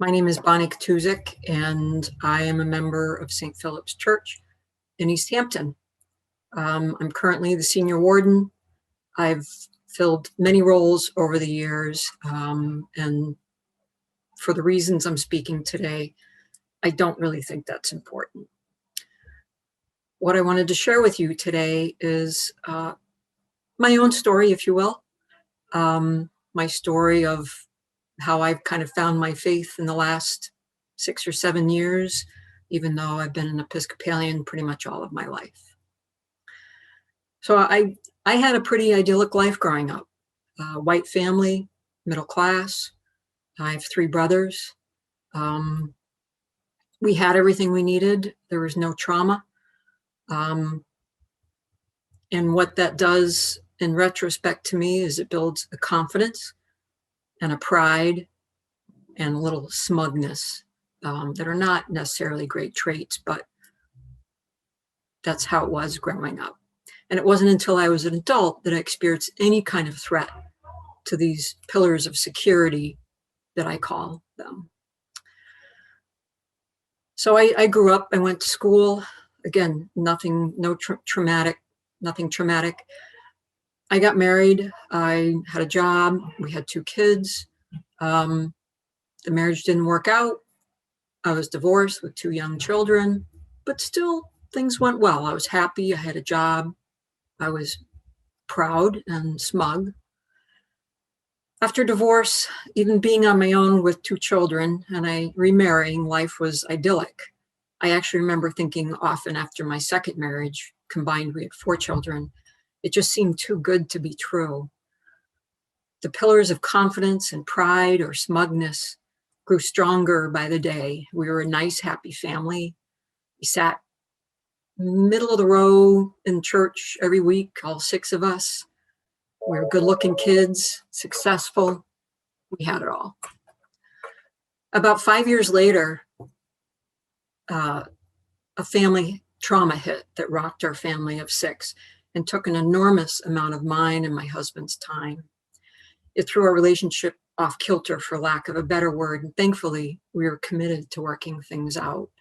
My name is Bonnie Katusich, and I am a member of St. Philip's Church in Easthampton. I'm currently the Senior Warden. I've filled many roles over the years, and for the reasons I'm speaking today, I don't really think that's important. What I wanted to share with you today is my own story, if you will, my story of how I've kind of found my faith in the last 6 or 7 years, even though I've been an Episcopalian pretty much all of my life. So I had a pretty idyllic life growing up. White family, middle class. I have 3 brothers. We had everything we needed. There was no trauma. And what that does in retrospect to me is it builds a confidence and a pride and a little smugness that are not necessarily great traits, but that's how it was growing up. And it wasn't until I was an adult that I experienced any kind of threat to these pillars of security that I call them. So I grew up, I went to school, again, nothing traumatic. I got married, I had a job, we had 2 kids. The marriage didn't work out. I was divorced with 2 young children, but still things went well. I was happy, I had a job, I was proud and smug. After divorce, even being on my own with 2 children and I remarrying, life was idyllic. I actually remember thinking often after my second marriage, combined we had 4 children, it just seemed too good to be true. The pillars of confidence and pride or smugness grew stronger by the day. We were a nice, happy family. We sat middle of the row in church every week, all 6 of us. We were good-looking kids, successful. We had it all. About 5 years later, a family trauma hit that rocked our family of 6 and took an enormous amount of mine and my husband's time. It threw our relationship off kilter, for lack of a better word, and thankfully, we were committed to working things out.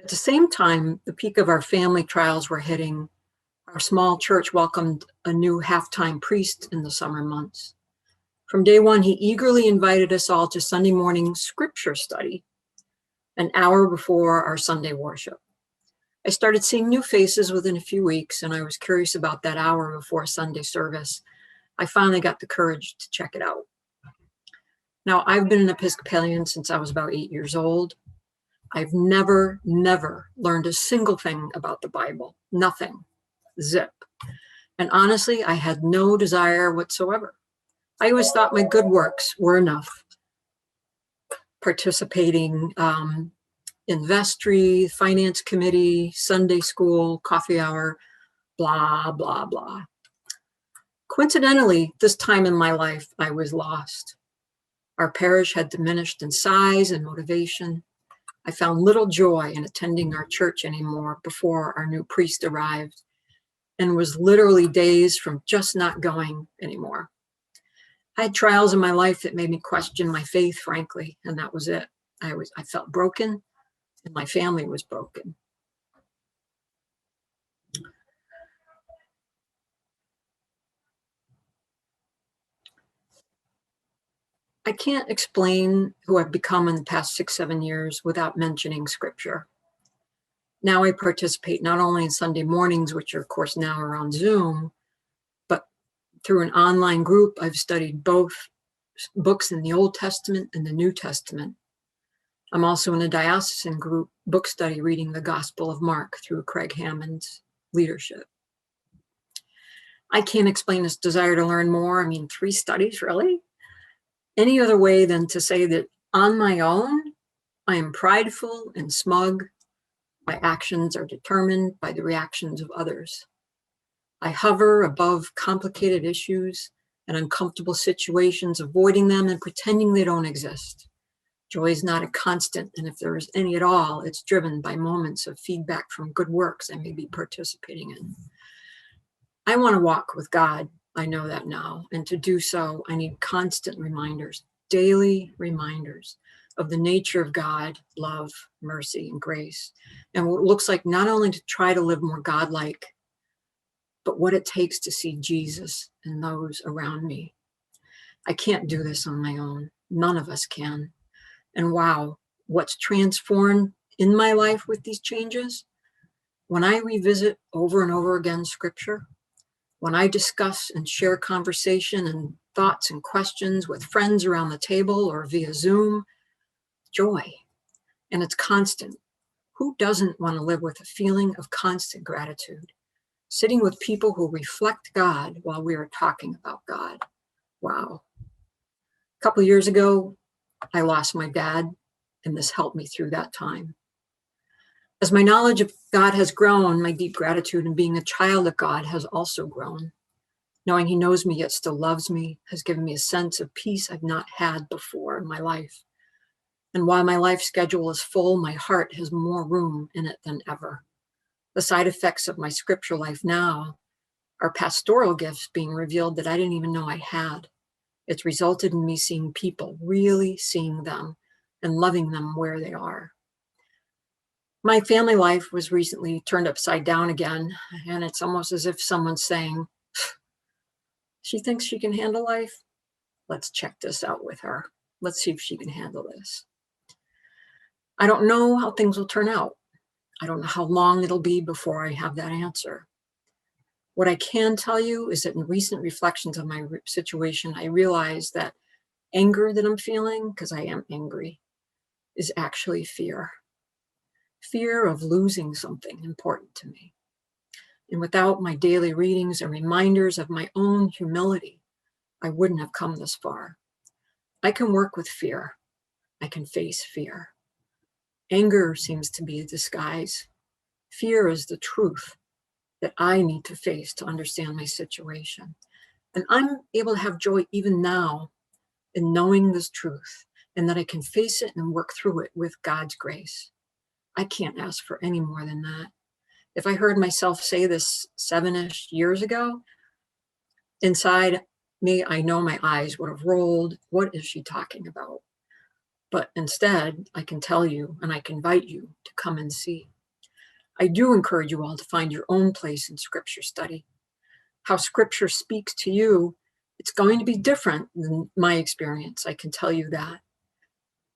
At the same time, the peak of our family trials were hitting. Our small church welcomed a new half-time priest in the summer months. From day one, he eagerly invited us all to Sunday morning scripture study, an hour before our Sunday worship. I started seeing new faces within a few weeks, and I was curious about that hour before Sunday service. I finally got the courage to check it out. Now, I've been an Episcopalian since I was about 8 years old. I've never learned a single thing about the Bible. Nothing. Zip. And honestly, I had no desire whatsoever. I always thought my good works were enough. Participating in vestry, finance committee, Sunday school, coffee hour, blah, blah, blah. Coincidentally, this time in my life, I was lost. Our parish had diminished in size and motivation. I found little joy in attending our church anymore before our new priest arrived, and was literally days from just not going anymore. I had trials in my life that made me question my faith, frankly, and that was it. I felt broken, and my family was broken. I can't explain who I've become in the past 6, 7 years without mentioning scripture. Now I participate not only in Sunday mornings, which are of course now are on Zoom, but through an online group, I've studied both books in the Old Testament and the New Testament. I'm also in a diocesan group book study reading the Gospel of Mark through Craig Hammond's leadership. I can't explain this desire to learn more. I mean, 3 studies, really? Any other way than to say that on my own, I am prideful and smug. My actions are determined by the reactions of others. I hover above complicated issues and uncomfortable situations, avoiding them and pretending they don't exist. Joy is not a constant, and if there is any at all, it's driven by moments of feedback from good works I may be participating in. I want to walk with God. I know that now, and to do so, I need constant reminders daily reminders of the nature of God, love, mercy, and grace, and what it looks like not only to try to live more godlike, but what it takes to see Jesus in those around me. I can't do this on my own. None of us can. And wow, what's transformed in my life with these changes? When I revisit over and over again Scripture, when I discuss and share conversation and thoughts and questions with friends around the table or via Zoom, joy. And it's constant. Who doesn't want to live with a feeling of constant gratitude? Sitting with people who reflect God while we are talking about God. Wow. A couple of years ago, I lost my dad, and this helped me through that time. As my knowledge of God has grown, my deep gratitude in being a child of God has also grown. Knowing he knows me yet still loves me has given me a sense of peace I've not had before in my life. And while my life schedule is full, my heart has more room in it than ever. The side effects of my scripture life now are pastoral gifts being revealed that I didn't even know I had. It's resulted in me seeing people, really seeing them and loving them where they are. My family life was recently turned upside down again, and it's almost as if someone's saying, she thinks she can handle life? Let's check this out with her. Let's see if she can handle this. I don't know how things will turn out. I don't know how long it'll be before I have that answer. What I can tell you is that in recent reflections of my situation, I realized that anger that I'm feeling, because I am angry, is actually fear. Fear of losing something important to me. And without my daily readings and reminders of my own humility, I wouldn't have come this far. I can work with fear. I can face fear. Anger seems to be a disguise. Fear is the truth that I need to face to understand my situation. And I'm able to have joy even now in knowing this truth and that I can face it and work through it with God's grace. I can't ask for any more than that. If I heard myself say this 7-ish years ago, inside me, I know my eyes would have rolled. What is she talking about? But instead, I can tell you and I can invite you to come and see. I do encourage you all to find your own place in Scripture study. How Scripture speaks to you, it's going to be different than my experience, I can tell you that.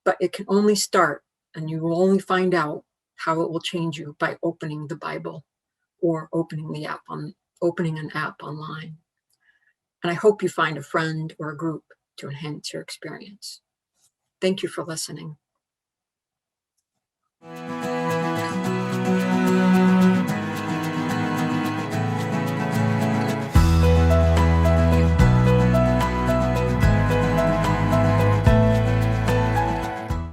But it can only start, and you will only find out how it will change you by opening the Bible or opening an app online. And I hope you find a friend or a group to enhance your experience. Thank you for listening.